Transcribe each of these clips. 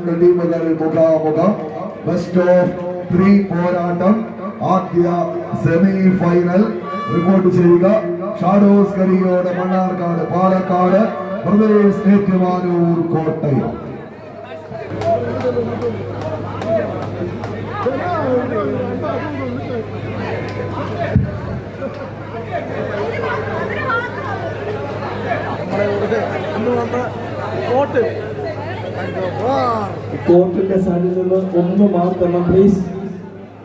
രണ്ട് ടീമുകൾ മുഖാമുഖം. ബെസ്റ്റ് ഓഫ് 3 പോരാട്ടം. ആദ്യ സെമി ഫൈനൽ റിപ്പോർട്ട് ചെയ്യുക. Shadows കരിയോട് Mannarkkad Palakkad, brothers Ettumanoor Kottayam. കോർട്ടിന്റെ സൈഡിൽ നിന്ന് ഒന്ന് മാറ്റണം പ്ലീസ്.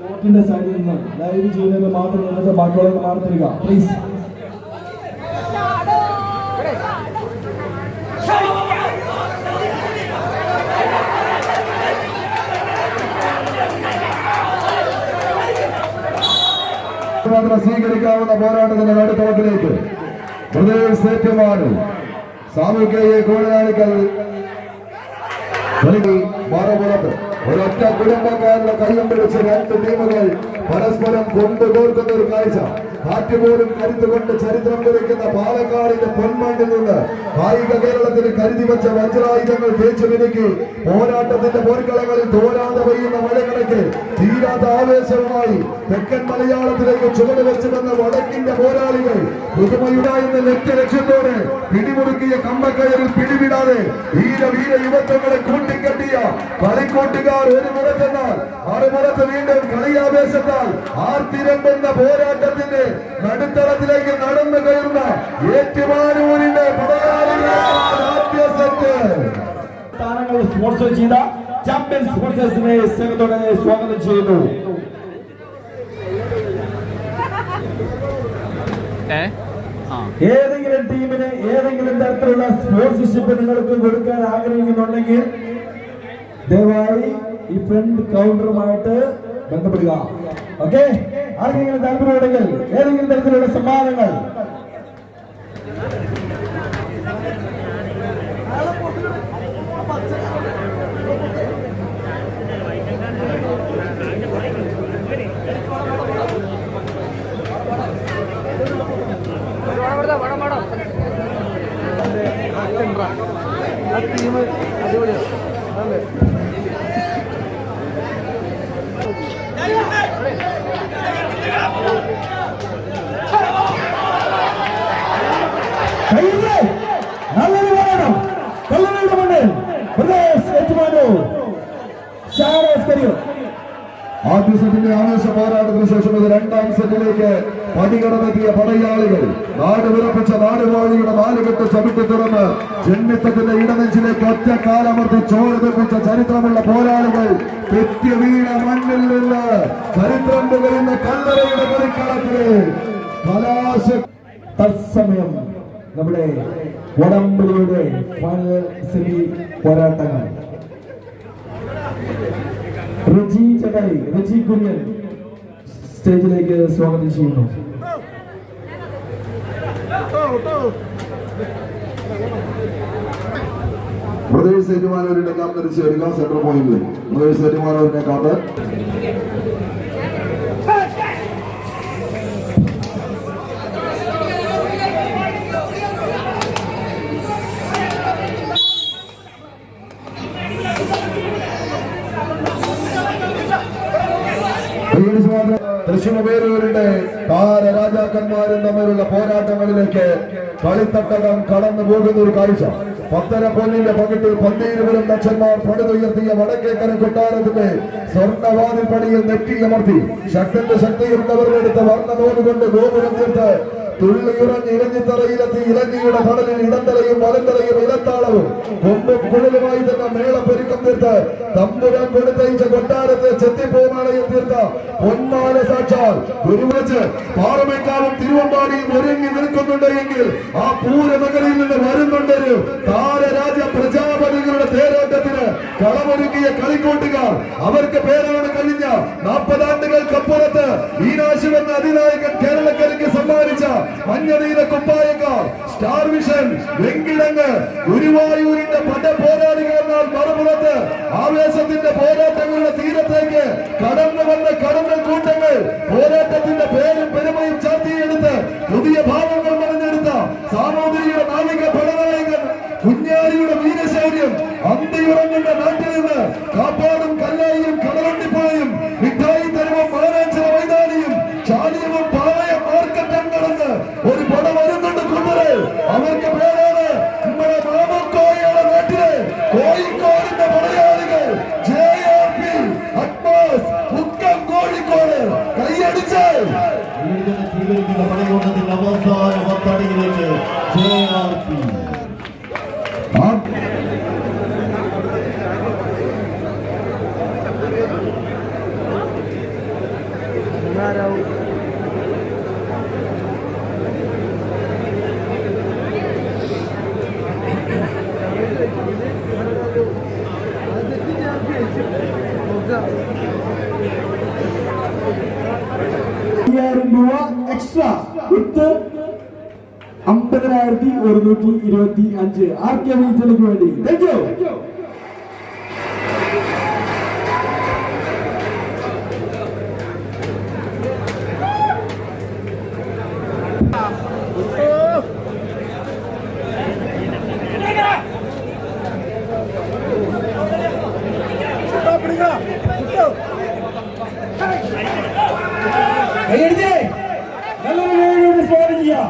കോർട്ടിന്റെ സൈഡിൽ നിന്ന് ലൈവ് ചെയ്യുന്നത് മാത്രം നിന്നിട്ട് ബാക്കിയുള്ളത് മാറി തരിക പ്ലീസ്. സ്വീകരിക്കാവുന്ന പോരാട്ടത്തിന്റെ നടുത്തളത്തിലേക്ക് ബ്രദേഴ്സ് ഏറ്റുമാനൂർ സാമൂഹിക കോളനാളികൾ മറുപുറത്ത് ഒരൊറ്റ കുടുംബക്കാരുടെ കയ്യും പിടിച്ച് രണ്ട് ടീമുകൾ പരസ്പരം കൊണ്ടുപോർക്കുന്ന ഒരു കാഴ്ച. കാറ്റുപോലും കരുത്തുകൊണ്ട് ചരിത്രം കുറിക്കുന്ന പാലക്കാടിന്റെ പൊന്മണ്ണിൽ നിന്ന് കായിക കേരളത്തിന് കരുതി വെച്ച വജ്രായുധങ്ങൾ തേച്ചു മിനുക്കി പോരാട്ടത്തിന്റെ പോർക്കളങ്ങളിൽ തോരാതെ പെയ്യുന്ന മഴകണക്ക് തീരാത്ത ആവേശവുമായി തെക്കൻ മലയാളത്തിലേക്ക് ചുവട് വെച്ചുവെന്ന വടക്കിന്റെ പോരാളികൾ പുതുമയുണ്ടായെന്ന ലക്ഷ്യത്തോടെ പിടിമുറുക്കിയ കമ്പക്കയറിൽ പിടിവിടാതെ വീര യുവത്വങ്ങളെ കൂട്ടിക്കെട്ടിയ കളിക്കൂട്ടുകാർ ഒരു മുറത്തെന്നാൽ മറുപുറത്ത് വീണ്ടും കളിയാവേശത്താൽ ആർത്തിരമ്പുന്ന പോരാട്ടത്തിന്റെ നടുത്തളത്തിലേക്ക് നടന്നു കയറുന്ന ഏറ്റുമാനൂരിന്റെ താരങ്ങൾ സ്പോൺസർ ചെയ്ത ചാമ്പ്യൻ സ്പോൺസേഴ്സിനെ സ്നേഹത്തോടെ സ്വാഗതം ചെയ്യുന്നു. ഏതെങ്കിലും ടീമിന് ഏതെങ്കിലും തരത്തിലുള്ള സ്പോൺസർഷിപ്പ് നിങ്ങൾക്ക് കൊടുക്കാൻ ആഗ്രഹിക്കുന്നുണ്ടെങ്കിൽ ദയവായി ഈ ഫ്രണ്ട് കൗണ്ടറുമായിട്ട് ബന്ധപ്പെടുക. ഓക്കെ, ആർക്കെങ്കിലും താല്പര്യമുണ്ടെങ്കിൽ ഏതെങ്കിലും തരത്തിലുള്ള സമ്മാനങ്ങൾ നല്ലൊരു പോരാട്ടം കൊല്ലങ്ങളുടെ മണ്ണിൽ ബ്രദേഴ്സ് ഏറ്റുമാനൂർ ഷാഡോസ് കരിയോ. ആദ്യ സെറ്റിന്റെ ആവേശ പോരാട്ടത്തിന് ശേഷം ഇത് രണ്ടാം സെറ്റിലേക്ക് പടികടന്നെത്തിയ പടയാളികൾ നാട് വിറപ്പിച്ച നാടുവാഴിയുടെ നാലുകെട്ട് ചവിട്ടി തുറന്ന് ജന്മിത്തത്തിന്റെ ഇടനെഞ്ചിലേക്ക് ഒറ്റ കാലമർത്തി ചോര തെപ്പിച്ച ചരിത്രമുള്ള പോരാളികൾ തെറ്റി വീണ മണ്ണിൽ നിന്ന് ചരിത്രം പുകയുന്ന കല്ലറയുടെ കളിക്കളത്തില് കലാശ തത്സമയം നമ്മുടെ വടംവലിയുടെ ഫൈനൽ സെമി പോരാട്ടങ്ങൾ. റജി ചടായി, റജി കുര്യൻ സ്റ്റേജിലേക്ക് സ്വാഗതം ചെയ്യുന്നു. ബ്രദേഴ്സ് ഏറ്റുമാനൂരിന്റെ കാപ്പ് തിരിച്ചു വരിക. സെൻട്രൽ പോയിന്റിൽ ബ്രദേഴ്സ് ഏറ്റുമാനൂരിന്റെ കാപ്പ്. തൃശ്ശൂരിന്റെ താരരാജാക്കന്മാരും തമ്മിലുള്ള പോരാട്ടങ്ങളിലേക്ക് കളിത്തട്ടകം കടന്നു പോകുന്ന ഒരു കാഴ്ച. 10.5 പൊന്നിന്റെ പകിട്ടിൽ 12 ലക്ഷന്മാർ പണിതുയർത്തിയ വടക്കേക്കര കൊട്ടാരത്തിന്റെ സ്വർണ്ണവാതിൽ പണിയിൽ നെറ്റിയമർത്തി ശക്തന്റെ ശക്തിയുള്ളവരെടുത്ത് വർണ്ണനോടുകൊണ്ട് ഗോപുരം തീർത്ത് തുള്ളിയുറഞ്ഞ് ഇലഞ്ഞിത്തറയിലെത്തി ഇലഞ്ഞിയുടെ കടലിൽ ഇടന്തലയും വലന്തലയും ഇലത്താളവും കൊമ്പും കുഴലുമായി തന്നെ മേളപ്പെരുക്കം തീർത്ത് തമ്പുരാൻ കൊടുത്തയച്ച കൊട്ടാരത്തെ ചെത്തിപ്പോമാളയും തീർത്ത പൊന്മാല സാക്ഷാൽ ഗുരുവച്ച് പാറമേക്കാവും തിരുവമ്പാടിയും ഒരുങ്ങി നിൽക്കുന്നുണ്ട് എങ്കിൽ ആ പൂരനഗരിയിൽ നിന്ന് വരുന്നുണ്ടൊരു താരരാജ പ്രജാപതികളുടെ തേരോട്ടത്തിന് കളമൊരുക്കിയ കളിക്കൂട്ടുകാർ. അവർക്ക് പേരാണ് കഴിഞ്ഞ 40 ആണ്ടുകൾക്കപ്പുറത്ത് ഈനാശു എന്ന അതിനായകൻ കേരളക്കരയ്ക്ക് സമ്മാനിച്ച മഞ്ഞനീല കുപ്പായക്കാർ. സ്റ്റാർ വിഷൻ, വെങ്കിടങ്ങ്, ഗുരുവായൂരിന്റെ പട പോരാളികൾ എന്നാൽ മറുപുറത്ത് ആവേശത്തിന്റെ പോരാട്ടങ്ങളുടെ തീരത്തേക്ക് കടന്നു വന്ന കടന്നൽ കൂട്ടങ്ങൾ പോരാട്ടത്തിന്റെ പേരും പെരുമയും ചാർത്തിയെടുത്ത് പുതിയ ഭാവങ്ങൾ മറിഞ്ഞെടുത്ത സാമൂതിരിയുടെ നാവിക പടനായകൻ കുഞ്ഞാലിയുടെ വീരശൗര്യം അന്തിയുറങ്ങുന്ന നാട്ടിൽ നിന്ന് കാപ്പാടും കല്ലായിയും കടലണ്ടിപ്പുഴയും മിഠായി തെരുവും മാനാഞ്ചിറ മൈതാനിയും ചാലിയവും പാളയം മാർക്കറ്റും കടന്ന് ഒരു പട വരുന്നുണ്ട് കുമ്പറ്. അവർക്ക് പേരാണ് നമ്മുടെ മാമക്കോയുടെ നാട്ടിലെ കോഴിക്കോടിന്റെ പടയാളികൾ JRP അറ്റ്മോസ് മുക്കം കോഴിക്കോട്. കൈയടിച്ച് സ്വീകരിക്കുന്ന പടയോട്ടത്തിന്റെ അവസാന പത്തടിയിലേക്ക് JRP. രൂപ എക്സ്ട്രാ വിത്ത് 50,125 RK മീറ്ററിലേക്ക് വേണ്ടി. Thank you. കൈയടിച്ചേ നല്ലൊരു വേദിയോട് സ്വാഗതം ചെയ്യാം.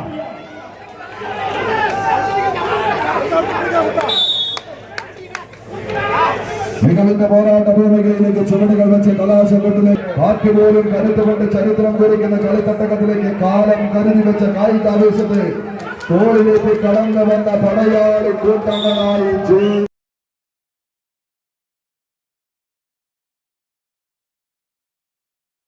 മികവിന്റെ പോരാട്ട ഭൂമികയിലേക്ക് ചുവടുകൾ വെച്ച് കലാശക്കൊട്ടിലേക്ക് ബാക്കി പോലും കരുത്തുകൊണ്ട് ചരിത്രം കുറിക്കുന്ന കളിത്തട്ടകത്തിലേക്ക് കാലം കരുതി വെച്ച കായികാവേശത്തെ തോളിലേക്ക് കടന്നു വന്ന പടയാളി കൂട്ടങ്ങളായി